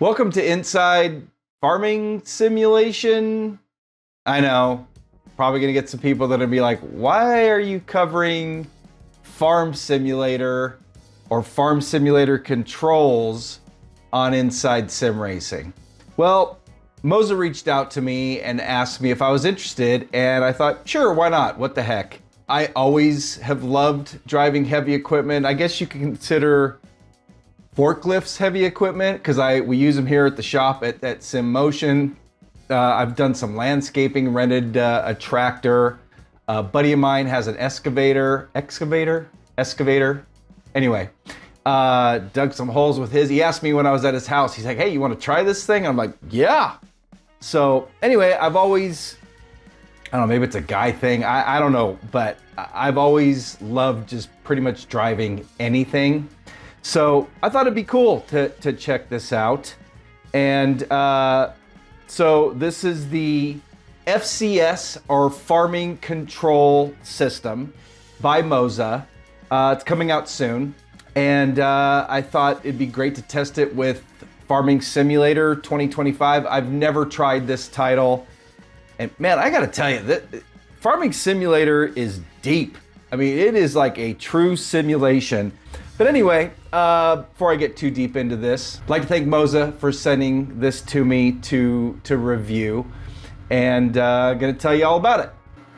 Welcome to Inside Farming Simulation. I know, probably gonna get some people that are gonna be like, why are you covering Farm Simulator or Farm Simulator controls on Inside Sim Racing? Well, MOZA reached out to me and asked me if I was interested, and I thought, sure, why not? What the heck? I always have loved driving heavy equipment. I guess you can consider forklifts heavy equipment because we use them here at the shop at Sim Motion. I've done some landscaping, rented a tractor. A buddy of mine has an excavator. Anyway, dug some holes with his. He asked me when I was at his house, he's like, hey, you want to try this thing? I'm like, yeah. So anyway, I've always, I don't know, maybe it's a guy thing. I don't know, but I've always loved just pretty much driving anything. So I thought it'd be cool to check this out. And so this is the FCS, or Farming Control System, by MOZA. It's coming out soon. And I thought it'd be great to test it with Farming Simulator 2025. I've never tried this title. And man, I gotta tell you, that Farming Simulator is deep. I mean, it is like a true simulation. But anyway, before I get too deep into this, I'd like to thank MOZA for sending this to me to review, and I'm gonna tell you all about it.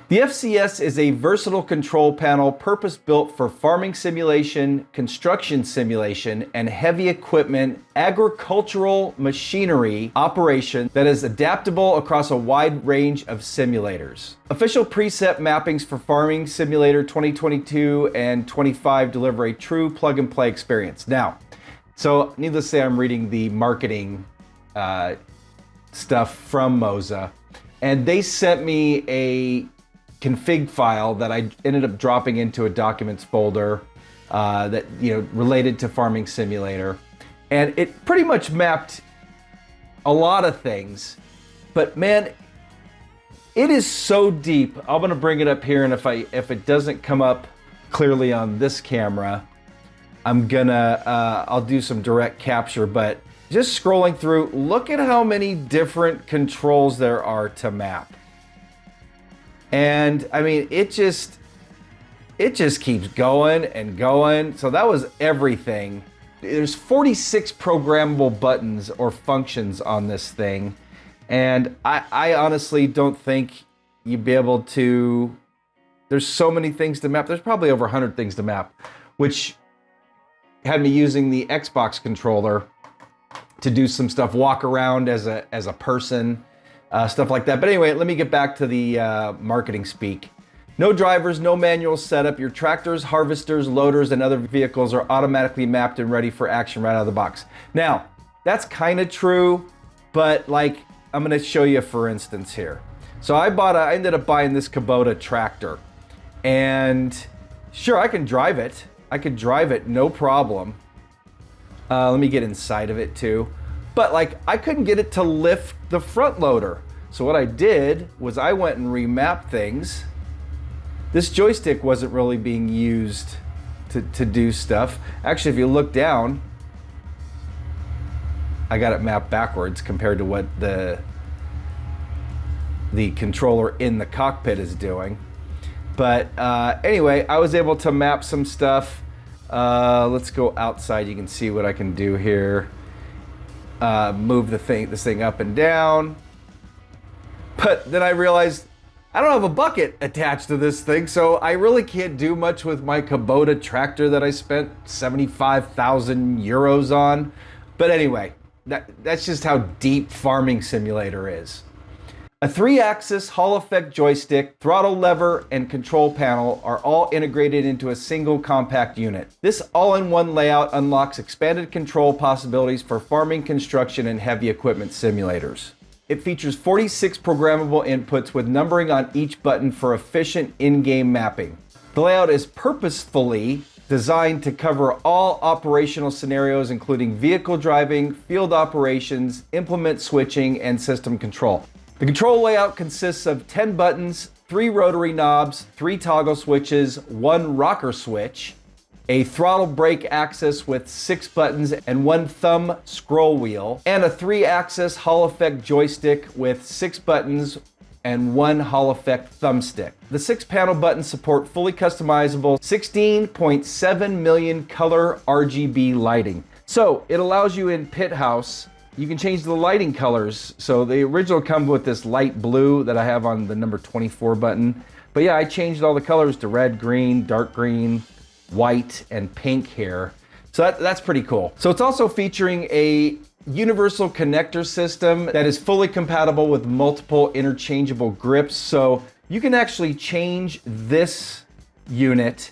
The FCS is a versatile control panel purpose-built for farming simulation, construction simulation, and heavy equipment agricultural machinery operation that is adaptable across a wide range of simulators. Official preset mappings for Farming Simulator 2022 and 25 deliver a true plug-and-play experience. Now, so needless to say, I'm reading the marketing stuff from MOZA, and they sent me a config file that I ended up dropping into a documents folder that, related to Farming Simulator. And it pretty much mapped a lot of things, but man, it is so deep. I'm gonna bring it up here, and if it doesn't come up clearly on this camera, I'm gonna, I'll do some direct capture, but just scrolling through, look at how many different controls there are to map. And I mean, it just keeps going and going. So that was everything. There's 46 programmable buttons or functions on this thing. And I honestly don't think you'd be able to, there's so many things to map. There's probably over 100 things to map, which had me using the Xbox controller to do some stuff, walk around as a person, stuff like that. But anyway, let me get back to the marketing speak. No drivers, no manual setup. Your tractors, harvesters, loaders, and other vehicles are automatically mapped and ready for action right out of the box. Now, that's kind of true, but like, I'm gonna show you for instance here. So I ended up buying this Kubota tractor, and sure, I can drive it. I could drive it, no problem. Let me get inside of it too. But like, I couldn't get it to lift the front loader. So what I did was I went and remapped things. This joystick wasn't really being used to do stuff. Actually, if you look down, I got it mapped backwards compared to what the controller in the cockpit is doing. But anyway, I was able to map some stuff. Let's go outside. You can see what I can do here. Move this thing up and down. But then I realized I don't have a bucket attached to this thing, so I really can't do much with my Kubota tractor that I spent 75,000 euros on. But anyway, that's just how deep Farming Simulator is. A 3-axis Hall effect joystick, throttle lever, and control panel are all integrated into a single compact unit. This all-in-one layout unlocks expanded control possibilities for farming, construction, and heavy equipment simulators. It features 46 programmable inputs with numbering on each button for efficient in-game mapping. The layout is purposefully designed to cover all operational scenarios, including vehicle driving, field operations, implement switching, and system control. The control layout consists of 10 buttons, 3 rotary knobs, 3 toggle switches, 1 rocker switch, a throttle brake axis with 6 buttons and 1 thumb scroll wheel, and a 3-axis Hall effect joystick with 6 buttons and 1 Hall effect thumbstick. The 6 panel buttons support fully customizable 16.7 million color RGB lighting. So it allows you in Pit House, you can change the lighting colors. So the original comes with this light blue that I have on the number 24 button. But yeah, I changed all the colors to red, green, dark green, white, and pink here. So that's pretty cool. So it's also featuring a universal connector system that is fully compatible with multiple interchangeable grips. So you can actually change this unit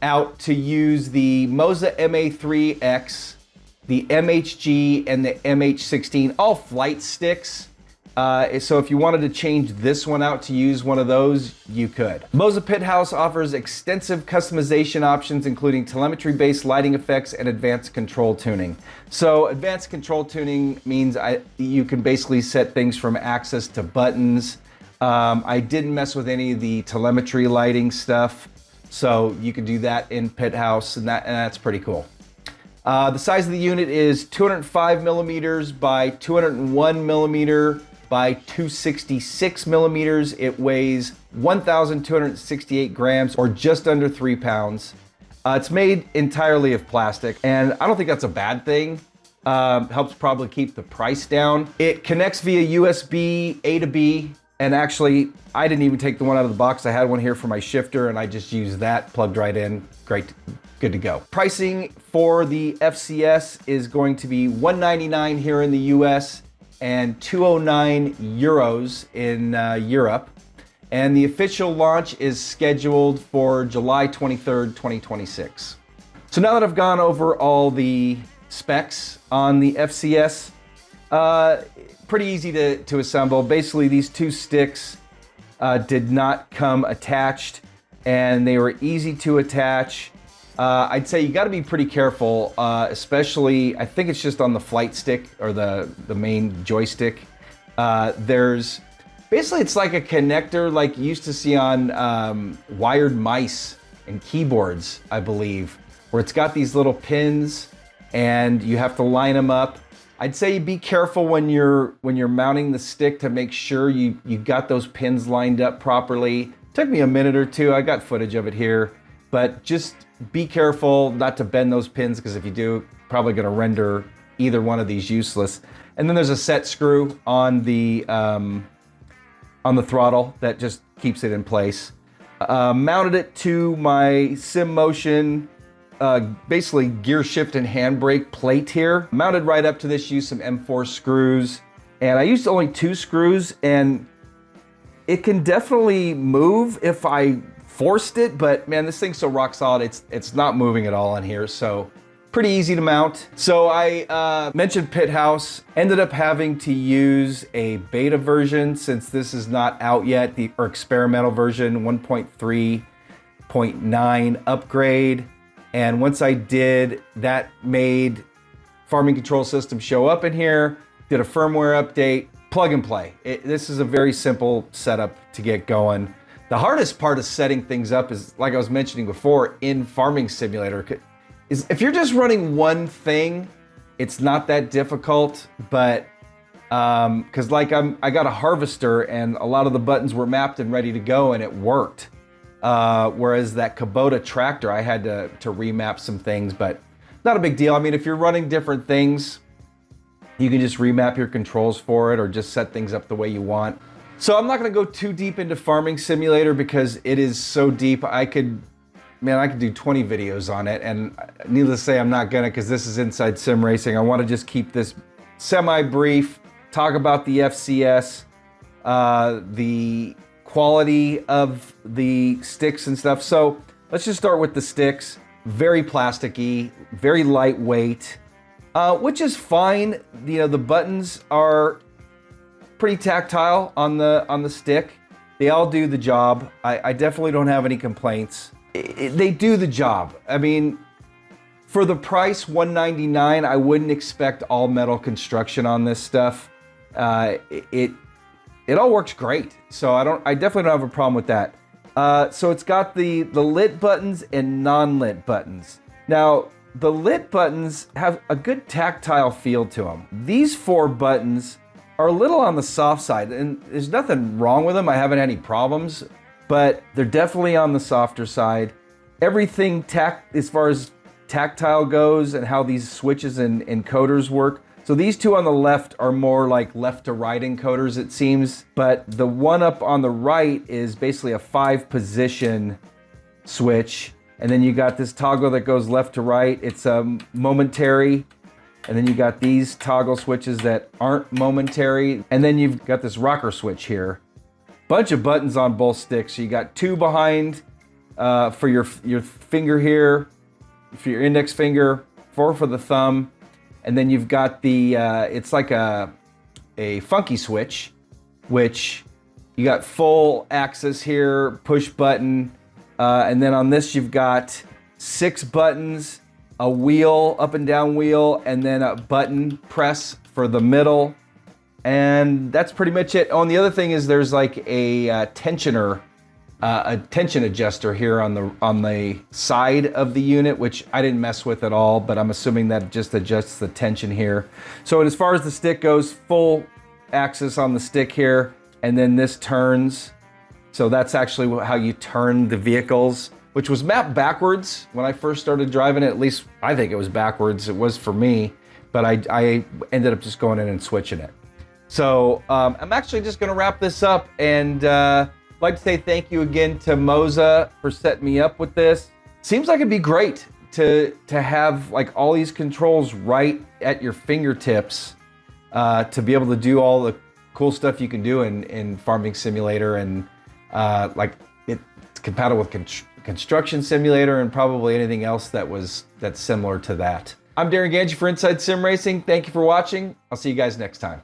out to use the MOZA MA3X, the MHG, and the MH16, all flight sticks. So if you wanted to change this one out to use one of those, you could. MOZA Pit House offers extensive customization options, including telemetry-based lighting effects and advanced control tuning. So advanced control tuning means you can basically set things from access to buttons. I didn't mess with any of the telemetry lighting stuff, so you can do that in Pit House, and that's pretty cool. The size of the unit is 205 millimeters by 201 millimeter by 266 millimeters. It weighs 1,268 grams, or just under 3 pounds. It's made entirely of plastic, and I don't think that's a bad thing. Helps probably keep the price down. It connects via USB A to B, and actually, I didn't even take the one out of the box. I had one here for my shifter, and I just used that, plugged right in. Great, good to go. Pricing for the FCS is going to be $199 here in the US, and 209 euros in Europe. And the official launch is scheduled for July 23rd, 2026. So now that I've gone over all the specs on the FCS, pretty easy to assemble. Basically, these 2 sticks did not come attached, and they were easy to attach. I'd say you got to be pretty careful, especially, I think it's just on the flight stick or the main joystick. Basically it's like a connector like you used to see on wired mice and keyboards, I believe, where it's got these little pins and you have to line them up. I'd say be careful when you're mounting the stick to make sure you got those pins lined up properly. Took me a minute or two. I got footage of it here, but just be careful not to bend those pins, because if you do, probably going to render either one of these useless. And then there's a set screw on the throttle that just keeps it in place. Mounted it to my Sim Motion, basically gear shift and handbrake plate here. Mounted right up to this, used some M4 screws, and I used only 2 screws, and it can definitely move if I forced it, but man, this thing's so rock solid, it's not moving at all in here, so pretty easy to mount. So I mentioned Pit House, ended up having to use a beta version since this is not out yet, or experimental version 1.3.9 upgrade. And once I did, that made farming control system show up in here, did a firmware update, plug and play. This is a very simple setup to get going. The hardest part of setting things up is, like I was mentioning before, in Farming Simulator, is if you're just running one thing, it's not that difficult, but because like I got a harvester and a lot of the buttons were mapped and ready to go and it worked. Whereas that Kubota tractor, I had to remap some things, but not a big deal. I mean, if you're running different things, you can just remap your controls for it or just set things up the way you want. So I'm not gonna go too deep into Farming Simulator because it is so deep. I could do 20 videos on it, and needless to say, I'm not gonna, because this is Inside Sim Racing. I wanna just keep this semi-brief, talk about the FCS, the quality of the sticks and stuff. So let's just start with the sticks. Very plasticky, very lightweight, which is fine. You know, the buttons are pretty tactile on the stick. They all do the job. I definitely don't have any complaints. They do the job. I mean, for the price, $199, I wouldn't expect all metal construction on this stuff. It all works great. So I definitely don't have a problem with that. So it's got the lit buttons and non-lit buttons. Now, the lit buttons have a good tactile feel to them. These 4 buttons are a little on the soft side, and there's nothing wrong with them. I haven't had any problems, but they're definitely on the softer side. Everything as far as tactile goes and how these switches and encoders work. So these 2 on the left are more like left to right encoders, it seems, but the one up on the right is basically a 5-position switch. And then you got this toggle that goes left to right. It's momentary. And then you got these toggle switches that aren't momentary. And then you've got this rocker switch here. Bunch of buttons on both sticks. So you got 2 behind for your finger here, for your index finger, 4 for the thumb. And then you've got the, it's like a funky switch, which you got full access here, push button. And then on this, you've got 6 buttons, a wheel, up and down wheel, and then a button press for the middle. And that's pretty much it. Oh, and the other thing is there's like a tensioner, a tension adjuster here on the side of the unit, which I didn't mess with at all, but I'm assuming that just adjusts the tension here. So as far as the stick goes, full axis on the stick here, and then this turns. So that's actually how you turn the vehicles, which was mapped backwards when I first started driving it. At least I think it was backwards. It was for me, but I ended up just going in and switching it. So I'm actually just gonna wrap this up, and I'd like to say thank you again to MOZA for setting me up with this. Seems like it'd be great to have like all these controls right at your fingertips to be able to do all the cool stuff you can do in Farming Simulator, and like it's compatible with Construction Simulator and probably anything else that's similar to that. I'm Darren Ganji for Inside Sim Racing. Thank you for watching. I'll see you guys next time.